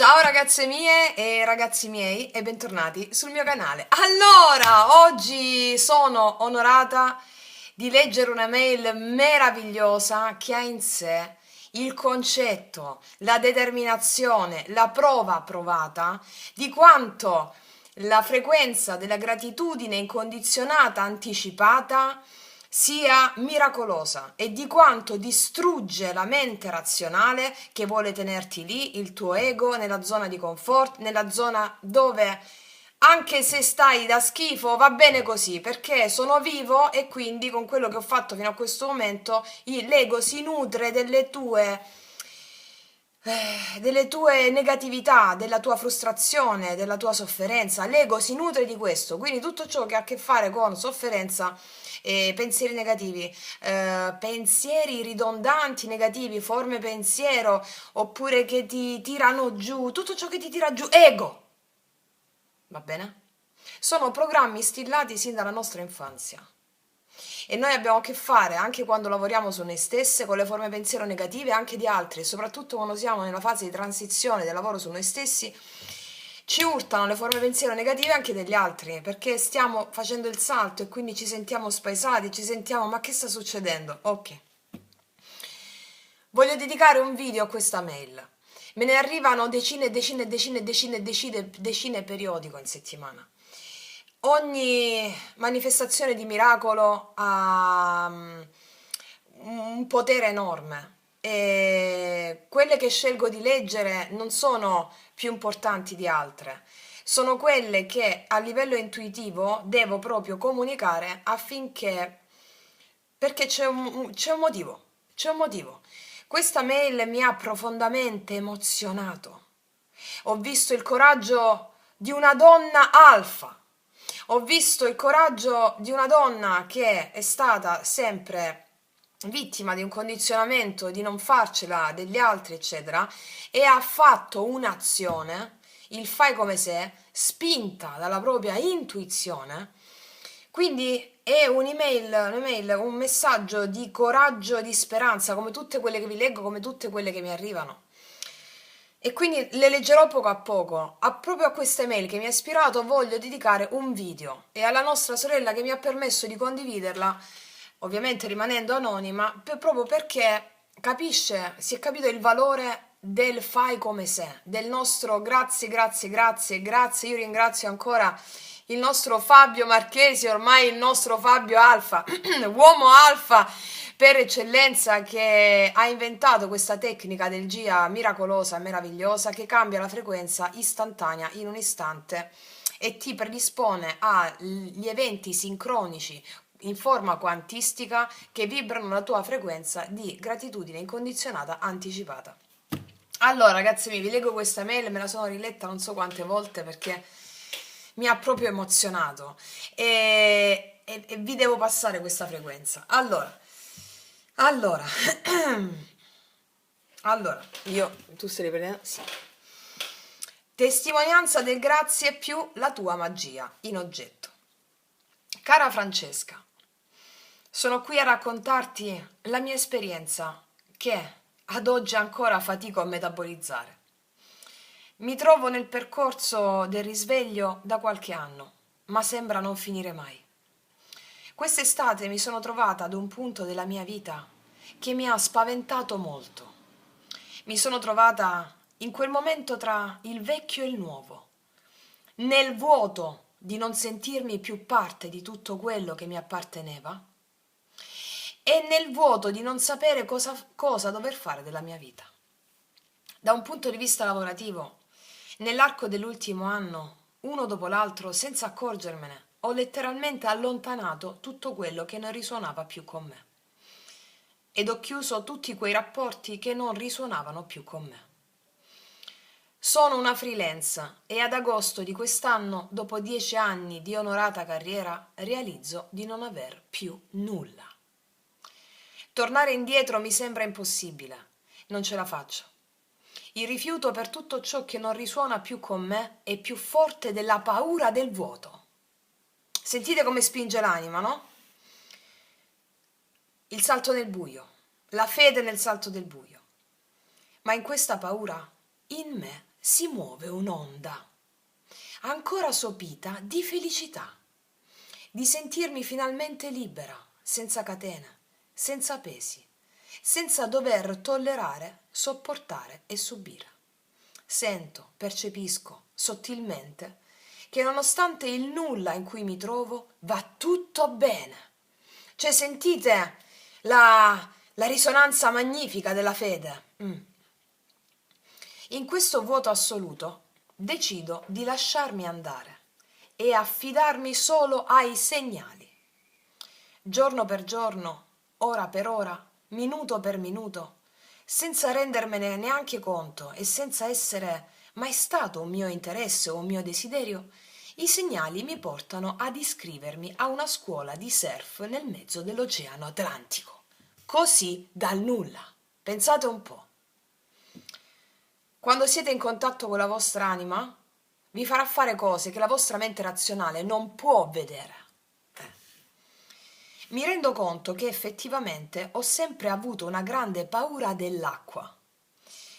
Ciao ragazze mie e ragazzi miei e bentornati sul mio canale. Allora, oggi sono onorata di leggere una mail meravigliosa che ha in sé il concetto, la determinazione, la prova provata di quanto la frequenza della gratitudine incondizionata anticipata sia miracolosa e di quanto distrugge la mente razionale che vuole tenerti lì, il tuo ego, nella zona di comfort, nella zona dove anche se stai da schifo va bene così, perché sono vivo e quindi con quello che ho fatto fino a questo momento l'ego si nutre delle tue negatività, della tua frustrazione, della tua sofferenza. L'ego si nutre di questo, quindi tutto ciò che ha a che fare con sofferenza, pensieri negativi, pensieri ridondanti negativi, forme pensiero, oppure che ti tirano giù, tutto ciò che ti tira giù, ego, va bene? Sono programmi instillati sin dalla nostra infanzia. E noi abbiamo a che fare, anche quando lavoriamo su noi stesse, con le forme pensiero negative anche di altri, e soprattutto quando siamo nella fase di transizione del lavoro su noi stessi, ci urtano le forme pensiero negative anche degli altri, perché stiamo facendo il salto e quindi ci sentiamo spaesati, ci sentiamo, ma che sta succedendo? Ok. Voglio dedicare un video a questa mail. Me ne arrivano decine e decine e decine e decine e decine periodico in settimana. Ogni manifestazione di miracolo ha un potere enorme e quelle che scelgo di leggere non sono più importanti di altre, sono quelle che a livello intuitivo devo proprio comunicare affinché, perché c'è un motivo, c'è un motivo. Questa mail mi ha profondamente emozionato. Ho visto il coraggio di una donna alfa. Ho visto il coraggio di una donna che è stata sempre vittima di un condizionamento di non farcela degli altri, eccetera, e ha fatto un'azione, il fai come se, spinta dalla propria intuizione. Quindi è un'email, un messaggio di coraggio, di speranza, come tutte quelle che vi leggo, come tutte quelle che mi arrivano. E quindi le leggerò poco a poco. Proprio a questa email che mi ha ispirato voglio dedicare un video e alla nostra sorella che mi ha permesso di condividerla, ovviamente rimanendo anonima, proprio perché si è capito il valore del fai come se, del nostro grazie, grazie, grazie, grazie. Io ringrazio ancora il nostro Fabio Marchesi, ormai il nostro Fabio Alfa, uomo alfa per eccellenza, che ha inventato questa tecnica del GIA miracolosa, meravigliosa, che cambia la frequenza istantanea in un istante e ti predispone agli eventi sincronici in forma quantistica che vibrano la tua frequenza di gratitudine incondizionata anticipata. Allora, ragazzi miei, vi leggo questa mail, me la sono riletta non so quante volte perché mi ha proprio emozionato e vi devo passare questa frequenza. Allora, tu stai riprendendo? Sì. Testimonianza del grazie più la tua magia in oggetto. Cara Francesca, sono qui a raccontarti la mia esperienza che ad oggi ancora fatico a metabolizzare. Mi trovo nel percorso del risveglio da qualche anno, ma sembra non finire mai. Quest'estate mi sono trovata ad un punto della mia vita che mi ha spaventato molto. Mi sono trovata in quel momento tra il vecchio e il nuovo, nel vuoto di non sentirmi più parte di tutto quello che mi apparteneva e nel vuoto di non sapere cosa dover fare della mia vita. Da un punto di vista lavorativo, nell'arco dell'ultimo anno, uno dopo l'altro, senza accorgermene, ho letteralmente allontanato tutto quello che non risuonava più con me. Ed ho chiuso tutti quei rapporti che non risuonavano più con me. Sono una freelance e ad agosto di quest'anno, dopo 10 anni di onorata carriera, realizzo di non aver più nulla. Tornare indietro mi sembra impossibile, non ce la faccio. Il rifiuto per tutto ciò che non risuona più con me è più forte della paura del vuoto. Sentite come spinge l'anima, no? Il salto nel buio, la fede nel salto del buio. Ma in questa paura, in me, si muove un'onda ancora sopita di felicità, di sentirmi finalmente libera, senza catene, senza pesi, senza dover tollerare, sopportare e subire. Sento, percepisco sottilmente che nonostante il nulla in cui mi trovo, va tutto bene. Cioè, sentite la risonanza magnifica della fede. In questo vuoto assoluto decido di lasciarmi andare e affidarmi solo ai segnali. Giorno per giorno, ora per ora, minuto per minuto, senza rendermene neanche conto e senza essere mai stato un mio interesse o un mio desiderio, i segnali mi portano ad iscrivermi a una scuola di surf nel mezzo dell'Oceano Atlantico. Così dal nulla. Pensate un po'. Quando siete in contatto con la vostra anima, vi farà fare cose che la vostra mente razionale non può vedere. Mi rendo conto che effettivamente ho sempre avuto una grande paura dell'acqua,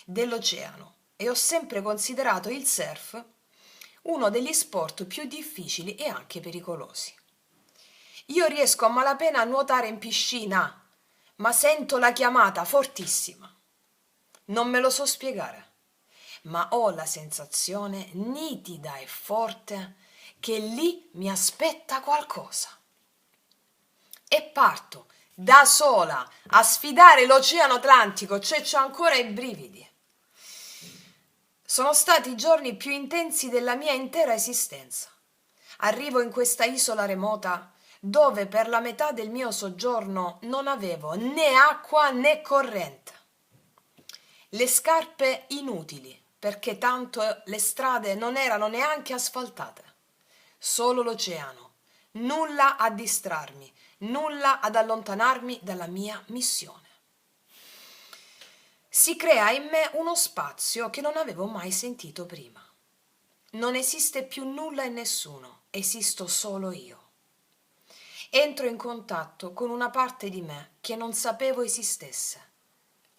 dell'oceano, e ho sempre considerato il surf uno degli sport più difficili e anche pericolosi. Io riesco a malapena a nuotare in piscina, ma sento la chiamata fortissima. Non me lo so spiegare, ma ho la sensazione nitida e forte che lì mi aspetta qualcosa. E parto da sola a sfidare l'Oceano Atlantico, cioè c'ho ancora i brividi. Sono stati i giorni più intensi della mia intera esistenza. Arrivo in questa isola remota dove per la metà del mio soggiorno non avevo né acqua né corrente. Le scarpe inutili, perché tanto le strade non erano neanche asfaltate. Solo l'oceano, nulla a distrarmi, nulla ad allontanarmi dalla mia missione. Si crea in me uno spazio che non avevo mai sentito prima. Non esiste più nulla e nessuno, esisto solo io. Entro in contatto con una parte di me che non sapevo esistesse,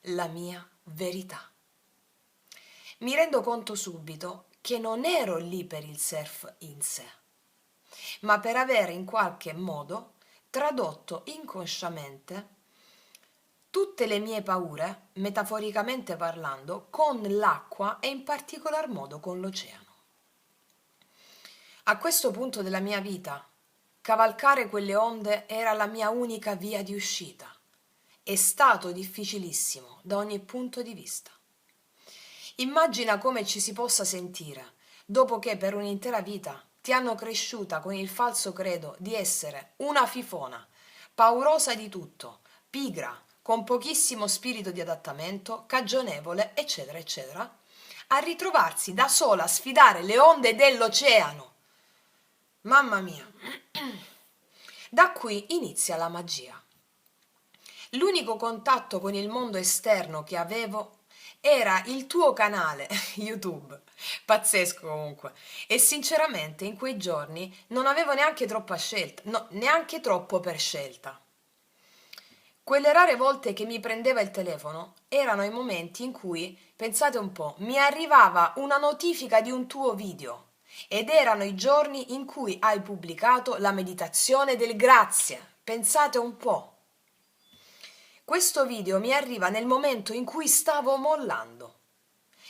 la mia verità. Mi rendo conto subito che non ero lì per il surf in sé, ma per avere in qualche modo tradotto inconsciamente tutte le mie paure, metaforicamente parlando, con l'acqua e in particolar modo con l'oceano. A questo punto della mia vita, cavalcare quelle onde era la mia unica via di uscita. È stato difficilissimo da ogni punto di vista. Immagina come ci si possa sentire dopo che per un'intera vita ti hanno cresciuta con il falso credo di essere una fifona, paurosa di tutto, pigra, con pochissimo spirito di adattamento, cagionevole, eccetera, eccetera, a ritrovarsi da sola a sfidare le onde dell'oceano. Mamma mia! Da qui inizia la magia. L'unico contatto con il mondo esterno che avevo era il tuo canale YouTube. Pazzesco comunque. E sinceramente in quei giorni non avevo neanche troppa scelta, no, neanche troppo per scelta. Quelle rare volte che mi prendeva il telefono erano i momenti in cui, pensate un po', mi arrivava una notifica di un tuo video ed erano i giorni in cui hai pubblicato la meditazione del grazie. Pensate un po'. Questo video mi arriva nel momento in cui stavo mollando.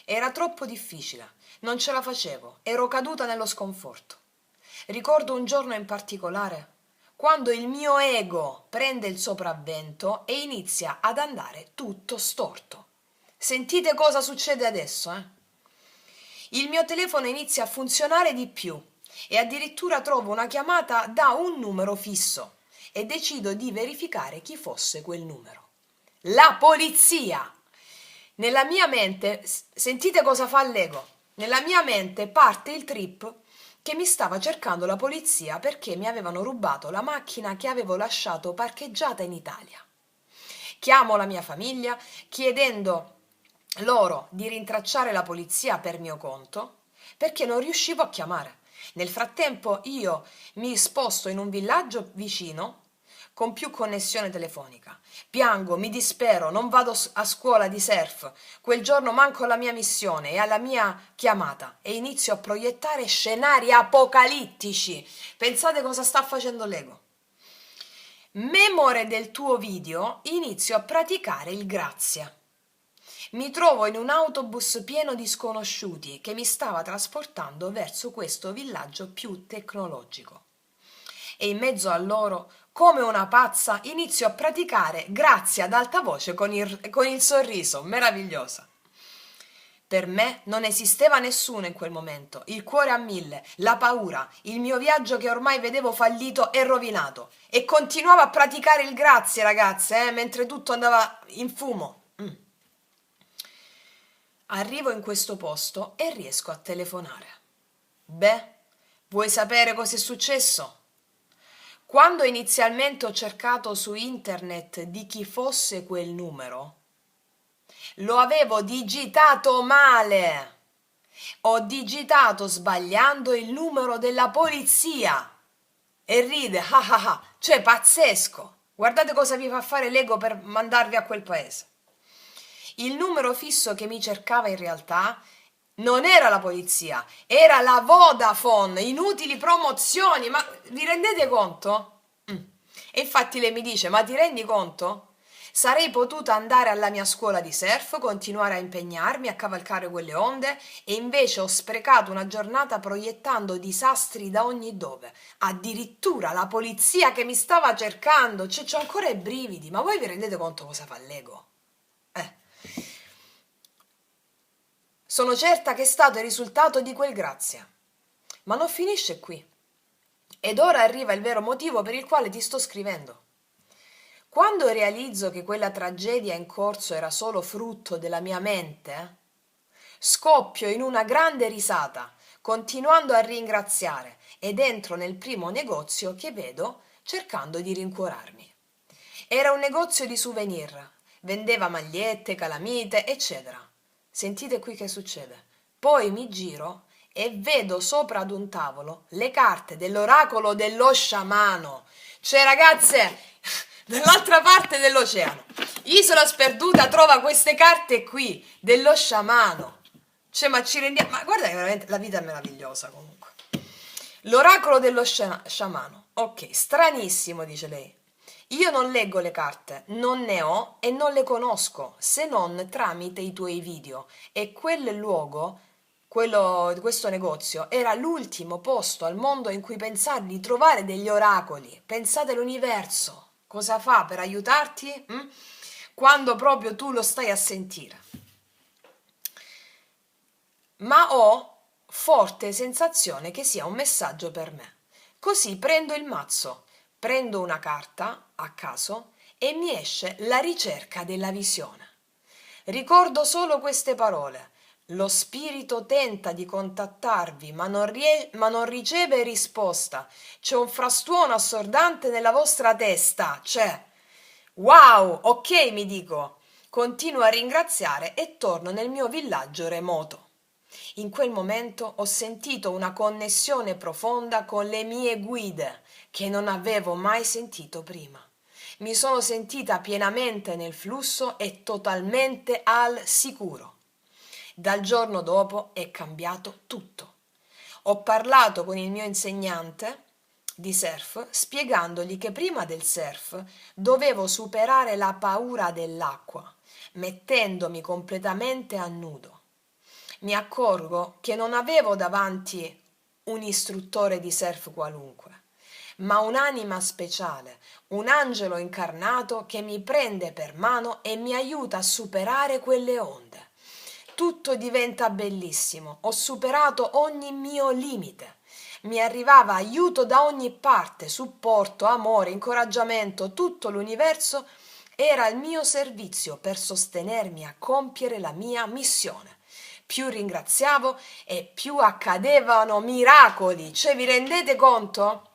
Era troppo difficile, non ce la facevo, ero caduta nello sconforto. Ricordo un giorno in particolare, quando il mio ego prende il sopravvento e inizia ad andare tutto storto. Sentite cosa succede adesso, Il mio telefono inizia a funzionare di più e addirittura trovo una chiamata da un numero fisso e decido di verificare chi fosse quel numero. La polizia! Nella mia mente, sentite cosa fa l'ego, nella mia mente parte il trip che mi stava cercando la polizia perché mi avevano rubato la macchina che avevo lasciato parcheggiata in Italia. Chiamo la mia famiglia chiedendo loro di rintracciare la polizia per mio conto perché non riuscivo a chiamare. Nel frattempo io mi sposto in un villaggio vicino, con più connessione telefonica. Piango, mi dispero, non vado a scuola di surf. Quel giorno manco alla mia missione e alla mia chiamata e inizio a proiettare scenari apocalittici. Pensate cosa sta facendo l'ego. Memore del tuo video, inizio a praticare il grazie. Mi trovo in un autobus pieno di sconosciuti che mi stava trasportando verso questo villaggio più tecnologico. E in mezzo a loro, come una pazza, inizio a praticare grazie ad alta voce con il sorriso, meravigliosa. Per me non esisteva nessuno in quel momento, il cuore a mille, la paura, il mio viaggio che ormai vedevo fallito e rovinato. E continuavo a praticare il grazie, ragazze, mentre tutto andava in fumo. Arrivo in questo posto e riesco a telefonare. Beh, vuoi sapere cosa è successo? Quando inizialmente ho cercato su internet di chi fosse quel numero, lo avevo digitato male. Ho digitato sbagliando il numero della polizia. E ride, cioè pazzesco. Guardate cosa vi fa fare l'ego per mandarvi a quel paese. Il numero fisso che mi cercava in realtà non era la polizia, era la Vodafone, inutili promozioni, ma vi rendete conto? E infatti lei mi dice, ma ti rendi conto? Sarei potuta andare alla mia scuola di surf, continuare a impegnarmi a cavalcare quelle onde e invece ho sprecato una giornata proiettando disastri da ogni dove. Addirittura la polizia che mi stava cercando, cioè c'ho ancora i brividi, ma voi vi rendete conto cosa fa l'ego? Sono certa che è stato il risultato di quel grazie. Ma non finisce qui. Ed ora arriva il vero motivo per il quale ti sto scrivendo. Quando realizzo che quella tragedia in corso era solo frutto della mia mente, scoppio in una grande risata, continuando a ringraziare ed entro nel primo negozio che vedo cercando di rincuorarmi. Era un negozio di souvenir, vendeva magliette, calamite, eccetera. Sentite qui che succede. Poi mi giro e vedo sopra ad un tavolo le carte dell'oracolo dello sciamano. Cioè, ragazze, dall'altra parte dell'oceano, Isola Sperduta trova queste carte qui dello sciamano. Cioè, ma ci rendiamo... Ma guarda che veramente la vita è meravigliosa comunque. L'oracolo dello sciamano. Ok, stranissimo, dice lei. Io non leggo le carte, non ne ho e non le conosco, se non tramite i tuoi video. E quel luogo, quello di questo negozio, era l'ultimo posto al mondo in cui pensare di trovare degli oracoli. Pensate all'universo. Cosa fa per aiutarti? Quando proprio tu lo stai a sentire. Ma ho forte sensazione che sia un messaggio per me. Così prendo il mazzo. Prendo una carta a caso e mi esce la ricerca della visione. Ricordo solo queste parole. Lo spirito tenta di contattarvi, ma non riceve risposta. C'è un frastuono assordante nella vostra testa. Wow, ok, mi dico. Continuo a ringraziare e torno nel mio villaggio remoto. In quel momento ho sentito una connessione profonda con le mie guide che non avevo mai sentito prima. Mi sono sentita pienamente nel flusso e totalmente al sicuro. Dal giorno dopo è cambiato tutto. Ho parlato con il mio insegnante di surf spiegandogli che prima del surf dovevo superare la paura dell'acqua, mettendomi completamente a nudo. Mi accorgo che non avevo davanti un istruttore di surf qualunque, ma un'anima speciale, un angelo incarnato che mi prende per mano e mi aiuta a superare quelle onde. Tutto diventa bellissimo, ho superato ogni mio limite. Mi arrivava aiuto da ogni parte, supporto, amore, incoraggiamento, tutto l'universo era al mio servizio per sostenermi a compiere la mia missione. Più ringraziavo e più accadevano miracoli. Cioè, vi rendete conto?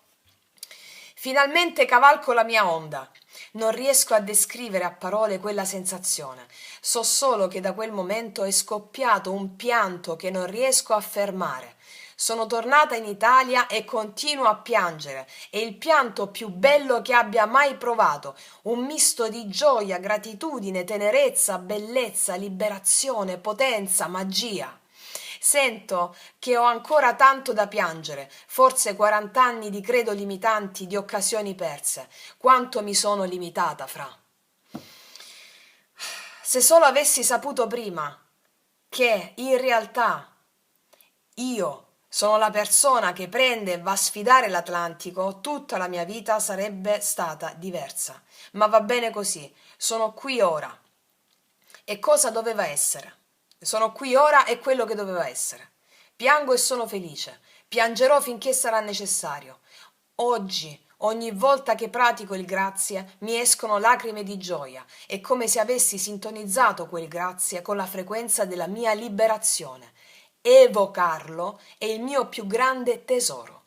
Finalmente cavalco la mia onda. Non riesco a descrivere a parole quella sensazione. So solo che da quel momento è scoppiato un pianto che non riesco a fermare. Sono tornata in Italia e continuo a piangere. È il pianto più bello che abbia mai provato. Un misto di gioia, gratitudine, tenerezza, bellezza, liberazione, potenza, magia. Sento che ho ancora tanto da piangere, forse 40 anni di credo limitanti, di occasioni perse. Quanto mi sono limitata, Fra. Se solo avessi saputo prima che in realtà io sono la persona che prende e va a sfidare l'Atlantico, tutta la mia vita sarebbe stata diversa. Ma va bene così, sono qui ora. E cosa doveva essere? Sono qui ora e quello che doveva essere. Piango e sono felice. Piangerò finché sarà necessario. Oggi, ogni volta che pratico il grazie, mi escono lacrime di gioia. È come se avessi sintonizzato quel grazie con la frequenza della mia liberazione. Evocarlo è il mio più grande tesoro.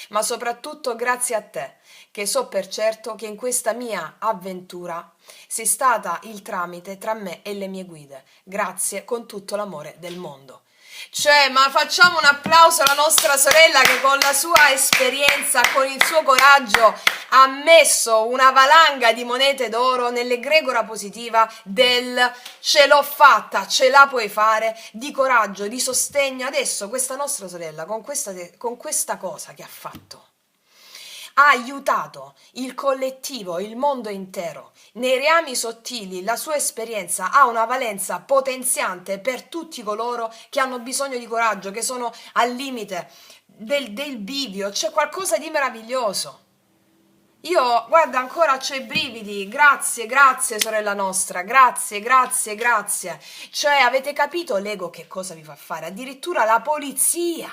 Ma soprattutto grazie a te, che so per certo che in questa mia avventura sei stata il tramite tra me e le mie guide. Grazie con tutto l'amore del mondo. Cioè, ma facciamo un applauso alla nostra sorella che con la sua esperienza, con il suo coraggio, ha messo una valanga di monete d'oro nell'egregora positiva del ce l'ho fatta, ce la puoi fare, di coraggio, di sostegno. Adesso questa nostra sorella, con questa cosa che ha fatto, ha aiutato il collettivo, il mondo intero. Nei reami sottili la sua esperienza ha una valenza potenziante per tutti coloro che hanno bisogno di coraggio, che sono al limite del bivio. C'è qualcosa di meraviglioso. Io, guarda, ancora c'ho i brividi. Grazie, grazie, sorella nostra. Grazie, grazie, grazie. Cioè, avete capito l'ego che cosa vi fa fare? Addirittura la polizia.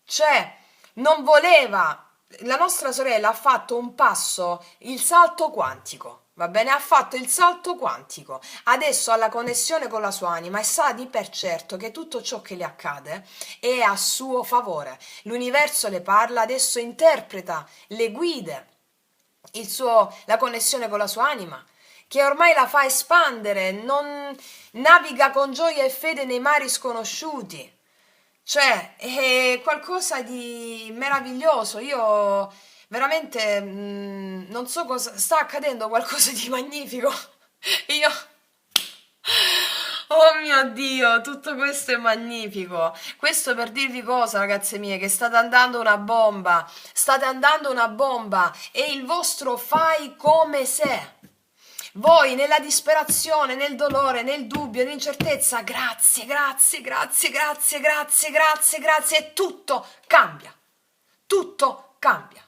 Cioè, non voleva. La nostra sorella ha fatto un passo, il salto quantico, va bene? Ha fatto il salto quantico. Adesso ha la connessione con la sua anima e sa di per certo che tutto ciò che le accade è a suo favore. L'universo le parla, adesso interpreta le guide, la connessione con la sua anima, che ormai la fa espandere, non naviga con gioia e fede nei mari sconosciuti. Cioè, è qualcosa di meraviglioso. Io veramente non so cosa sta accadendo, qualcosa di magnifico. Io, oh mio Dio, tutto questo è magnifico. Questo per dirvi cosa, ragazze mie, che state andando una bomba. State andando una bomba e il vostro fai come se. Voi nella disperazione, nel dolore, nel dubbio, nell'incertezza, grazie, grazie, grazie, grazie, grazie, grazie, grazie, e tutto cambia. Tutto cambia.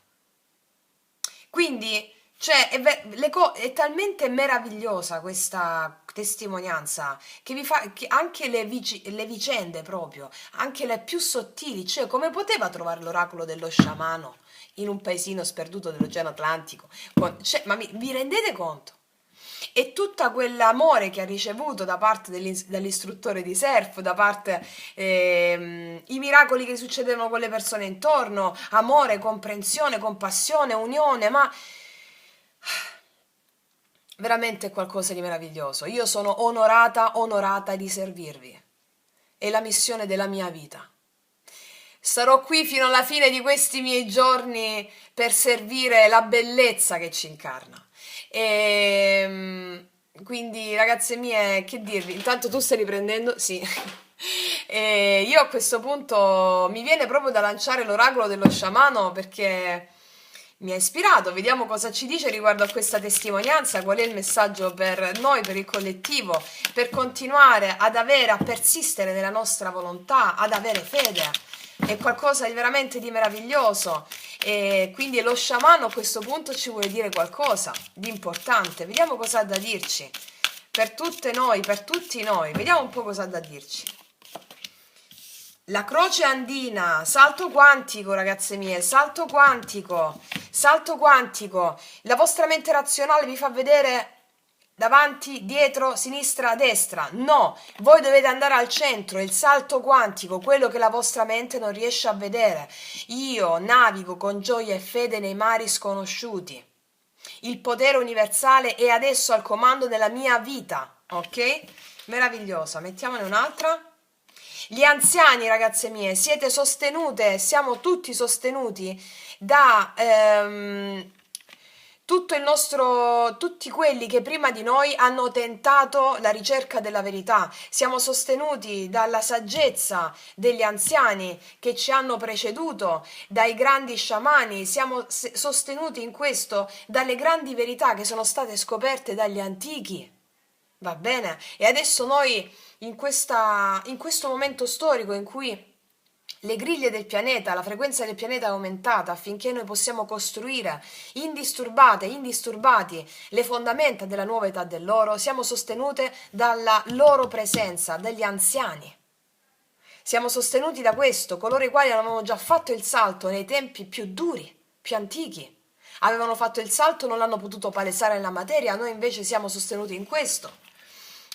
Quindi, cioè, è talmente meravigliosa questa testimonianza che vi fa che anche le vicende proprio, anche le più sottili, cioè come poteva trovare l'oracolo dello sciamano in un paesino sperduto dell'Oceano Atlantico? Cioè, ma vi rendete conto? E tutto quell'amore che ha ricevuto da parte dell'istruttore di surf, da parte i miracoli che succedevano con le persone intorno, amore, comprensione, compassione, unione, ma veramente è qualcosa di meraviglioso. Io sono onorata di servirvi. È la missione della mia vita. Sarò qui fino alla fine di questi miei giorni per servire la bellezza che ci incarna. Quindi, ragazze mie, che dirvi? Intanto tu stai riprendendo? Sì. Io a questo punto mi viene proprio da lanciare l'oracolo dello sciamano perché mi ha ispirato. Vediamo cosa ci dice riguardo a questa testimonianza, qual è il messaggio per noi, per il collettivo, per continuare a persistere nella nostra volontà, ad avere fede. È qualcosa di veramente di meraviglioso e quindi lo sciamano a questo punto ci vuole dire qualcosa di importante. Vediamo cosa ha da dirci per tutte noi, per tutti noi. Vediamo un po' cosa ha da dirci. La croce andina, salto quantico, ragazze mie, salto quantico, salto quantico. La vostra mente razionale vi fa vedere davanti, dietro, sinistra, destra. No, voi dovete andare al centro, il salto quantico, quello che la vostra mente non riesce a vedere. Io navigo con gioia e fede nei mari sconosciuti. Il potere universale è adesso al comando della mia vita, ok? Meravigliosa, mettiamone un'altra. Gli anziani, ragazze mie, siete sostenute, siamo tutti sostenuti da tutti quelli che prima di noi hanno tentato la ricerca della verità. Siamo sostenuti dalla saggezza degli anziani che ci hanno preceduto, dai grandi sciamani, siamo sostenuti in questo dalle grandi verità che sono state scoperte dagli antichi. Va bene? E adesso noi, in questo momento storico in cui le griglie del pianeta, la frequenza del pianeta è aumentata affinché noi possiamo costruire indisturbati le fondamenta della nuova età dell'oro, siamo sostenute dalla loro presenza, dagli anziani. Siamo sostenuti da questo, coloro i quali avevano già fatto il salto nei tempi più duri, più antichi. Avevano fatto il salto, non l'hanno potuto palesare nella materia, noi invece siamo sostenuti in questo.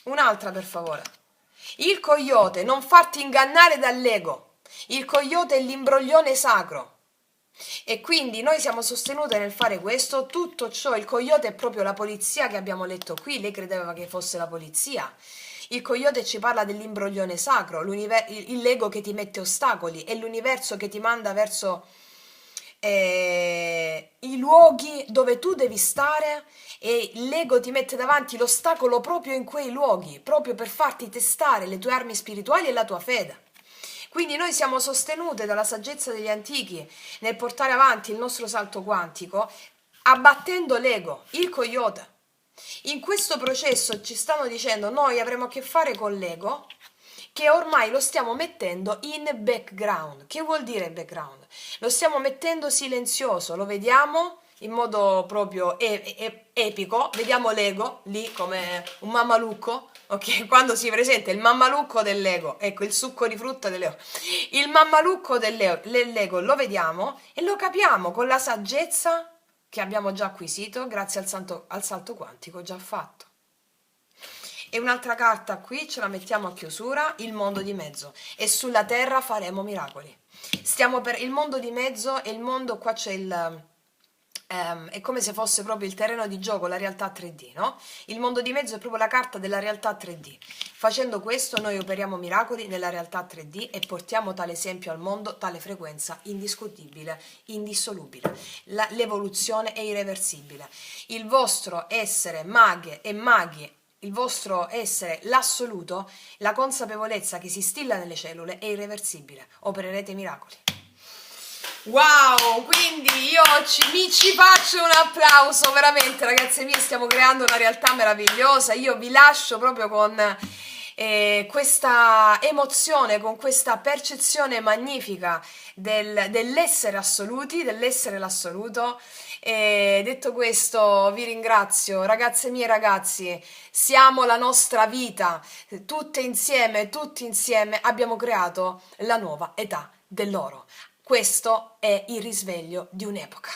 Un'altra, per favore. Il coyote, non farti ingannare dall'ego. Il coyote è l'imbroglione sacro. E quindi noi siamo sostenute nel fare questo. Tutto ciò, il coyote è proprio la polizia che abbiamo letto qui. Lei credeva che fosse la polizia. Il coyote ci parla dell'imbroglione sacro, l'ego che ti mette ostacoli, è l'universo che ti manda verso i luoghi dove tu devi stare, e l'ego ti mette davanti l'ostacolo proprio in quei luoghi, proprio per farti testare le tue armi spirituali e la tua fede. Quindi noi siamo sostenute dalla saggezza degli antichi nel portare avanti il nostro salto quantico, abbattendo l'ego, il coyote. In questo processo ci stanno dicendo noi avremo a che fare con l'ego, che ormai lo stiamo mettendo in background. Che vuol dire background? Lo stiamo mettendo silenzioso, lo vediamo in modo proprio epico, vediamo l'ego lì come un mammalucco, ok? Quando si presenta il mammalucco dell'ego, ecco il succo di frutta dell'ego, il mammalucco dell'ego lo vediamo e lo capiamo con la saggezza che abbiamo già acquisito grazie al salto quantico già fatto. E un'altra carta qui ce la mettiamo a chiusura, il mondo di mezzo, e sulla terra faremo miracoli. Stiamo per il mondo di mezzo, e il mondo qua c'è è come se fosse proprio il terreno di gioco, la realtà 3D, no? Il mondo di mezzo è proprio la carta della realtà 3D. Facendo questo noi operiamo miracoli nella realtà 3D e portiamo tale esempio al mondo, tale frequenza indiscutibile, indissolubile. L'evoluzione è irreversibile. Il vostro essere maghe e maghi, il vostro essere l'assoluto, la consapevolezza che si stilla nelle cellule è irreversibile. Opererete miracoli. Wow, quindi io ci faccio un applauso, veramente ragazze mie, stiamo creando una realtà meravigliosa. Io vi lascio proprio con questa emozione, con questa percezione magnifica dell'essere assoluti, dell'essere l'assoluto. E detto questo vi ringrazio, ragazze mie e ragazzi, siamo la nostra vita, tutte insieme, tutti insieme abbiamo creato la nuova età dell'oro. Questo è il risveglio di un'epoca.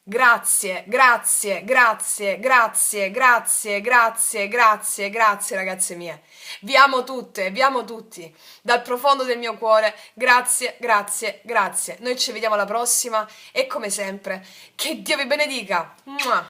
Grazie, grazie, grazie, grazie, grazie, grazie, grazie, grazie ragazze mie. Vi amo tutte, vi amo tutti, dal profondo del mio cuore. Grazie, grazie, grazie. Noi ci vediamo alla prossima e come sempre, che Dio vi benedica. Mua.